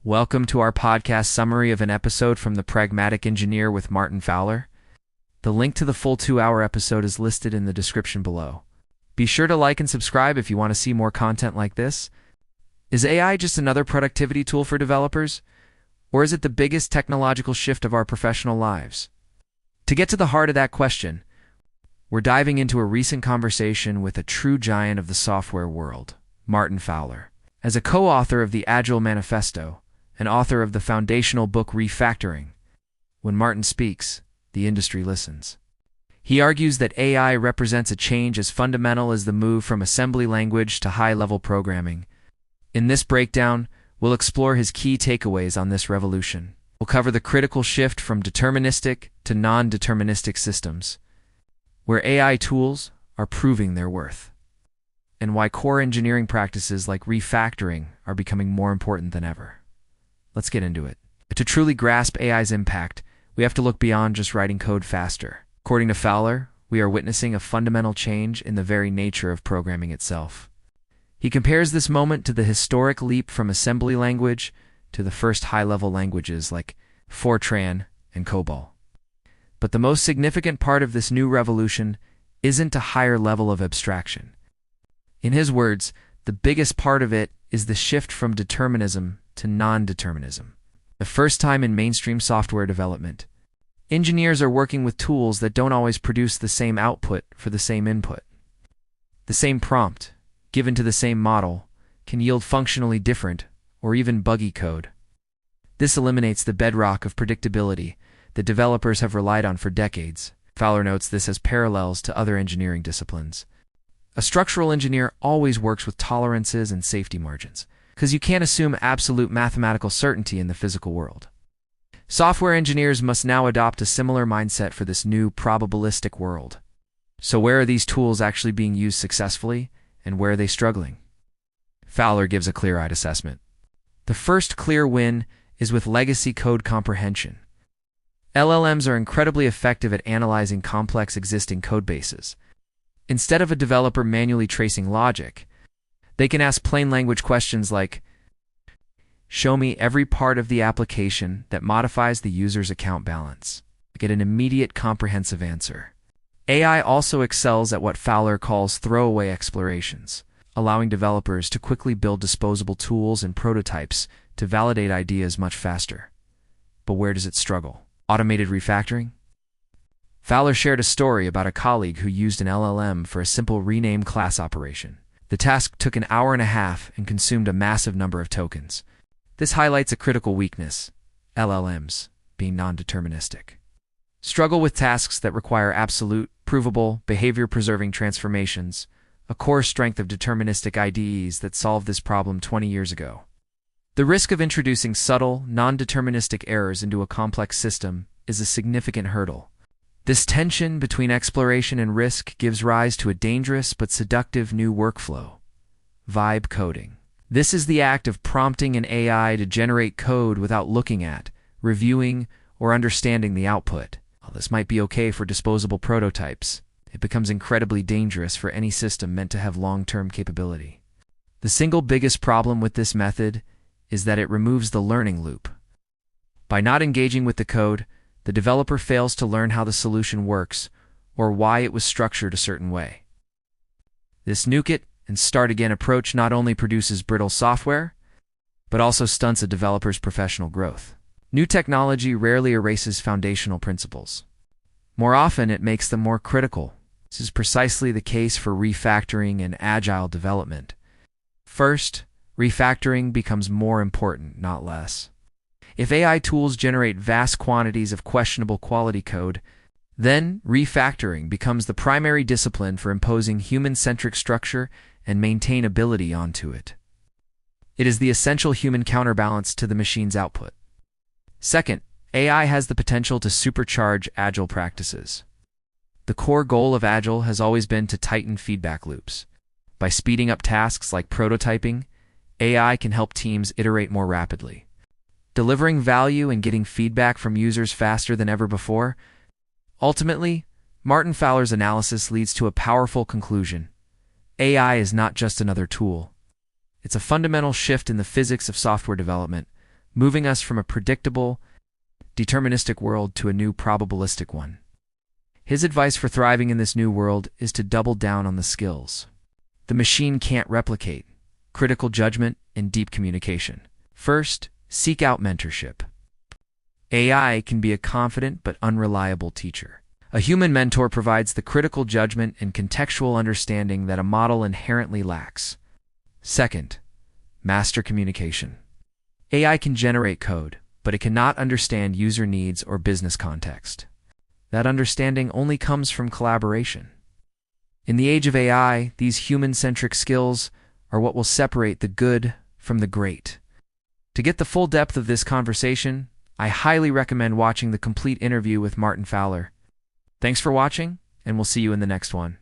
Welcome to our podcast summary of an episode from the Pragmatic Engineer with Martin Fowler. The link to the full 2-hour episode is listed in the description below. Be sure to like and subscribe if you want to see more content like this. Is AI just another productivity tool for developers? Or is it the biggest technological shift of our professional lives? To get to the heart of that question, we're diving into a recent conversation with a true giant of the software world, Martin Fowler. As a co-author of the Agile Manifesto, and author of the foundational book Refactoring, when Martin speaks, the industry listens. He argues that AI represents a change as fundamental as the move from assembly language to high-level programming. In this breakdown, we'll explore his key takeaways on this revolution. We'll cover the critical shift from deterministic to non-deterministic systems, where AI tools are proving their worth, and why core engineering practices like refactoring are becoming more important than ever. Let's get into it. To truly grasp AI's impact, we have to look beyond just writing code faster. According to Fowler, we are witnessing a fundamental change in the very nature of programming itself. He compares this moment to the historic leap from assembly language to the first high-level languages like Fortran and COBOL. But the most significant part of this new revolution isn't a higher level of abstraction. In his words, the biggest part of it is the shift from determinism to non-determinism. The first time in mainstream software development, engineers are working with tools that don't always produce the same output for the same input. The same prompt, given to the same model, can yield functionally different or even buggy code. This eliminates the bedrock of predictability that developers have relied on for decades. Fowler notes this as parallels to other engineering disciplines. A structural engineer always works with tolerances and safety margins, because you can't assume absolute mathematical certainty in the physical world. Software engineers must now adopt a similar mindset for this new probabilistic world. So where are these tools actually being used successfully, and where are they struggling? Fowler gives a clear-eyed assessment. The first clear win is with legacy code comprehension. LLMs are incredibly effective at analyzing complex existing codebases. Instead of a developer manually tracing logic, they can ask plain language questions like, "Show me every part of the application that modifies the user's account balance." Get an immediate comprehensive answer. AI also excels at what Fowler calls throwaway explorations, allowing developers to quickly build disposable tools and prototypes to validate ideas much faster. But where does it struggle? Automated refactoring? Fowler shared a story about a colleague who used an LLM for a simple rename class operation. The task took an hour and a half and consumed a massive number of tokens. This highlights a critical weakness: LLMs being non-deterministic. Struggle with tasks that require absolute, provable, behavior-preserving transformations, a core strength of deterministic IDEs that solved this problem 20 years ago. The risk of introducing subtle, non-deterministic errors into a complex system is a significant hurdle. This tension between exploration and risk gives rise to a dangerous but seductive new workflow: vibe coding. This is the act of prompting an AI to generate code without looking at, reviewing, or understanding the output. While this might be okay for disposable prototypes, it becomes incredibly dangerous for any system meant to have long-term capability. The single biggest problem with this method is that it removes the learning loop. By not engaging with the code, the developer fails to learn how the solution works or why it was structured a certain way. This nuke it and start again approach not only produces brittle software, but also stunts a developer's professional growth. New technology rarely erases foundational principles. More often, it makes them more critical. This is precisely the case for refactoring and agile development. First, refactoring becomes more important, not less. If AI tools generate vast quantities of questionable quality code, then refactoring becomes the primary discipline for imposing human-centric structure and maintainability onto it. It is the essential human counterbalance to the machine's output. Second, AI has the potential to supercharge Agile practices. The core goal of Agile has always been to tighten feedback loops. By speeding up tasks like prototyping, AI can help teams iterate more rapidly. Delivering value and getting feedback from users faster than ever before. Ultimately, Martin Fowler's analysis leads to a powerful conclusion. AI is not just another tool. It's a fundamental shift in the physics of software development, moving us from a predictable, deterministic world to a new probabilistic one. His advice for thriving in this new world is to double down on the skills the machine can't replicate: critical judgment and deep communication. First, seek out mentorship. AI can be a confident but unreliable teacher. A human mentor provides the critical judgment and contextual understanding that a model inherently lacks. Second, master communication. AI can generate code, but it cannot understand user needs or business context. That understanding only comes from collaboration. In the age of AI, these human-centric skills are what will separate the good from the great. To get the full depth of this conversation, I highly recommend watching the complete interview with Martin Fowler. Thanks for watching, and we'll see you in the next one.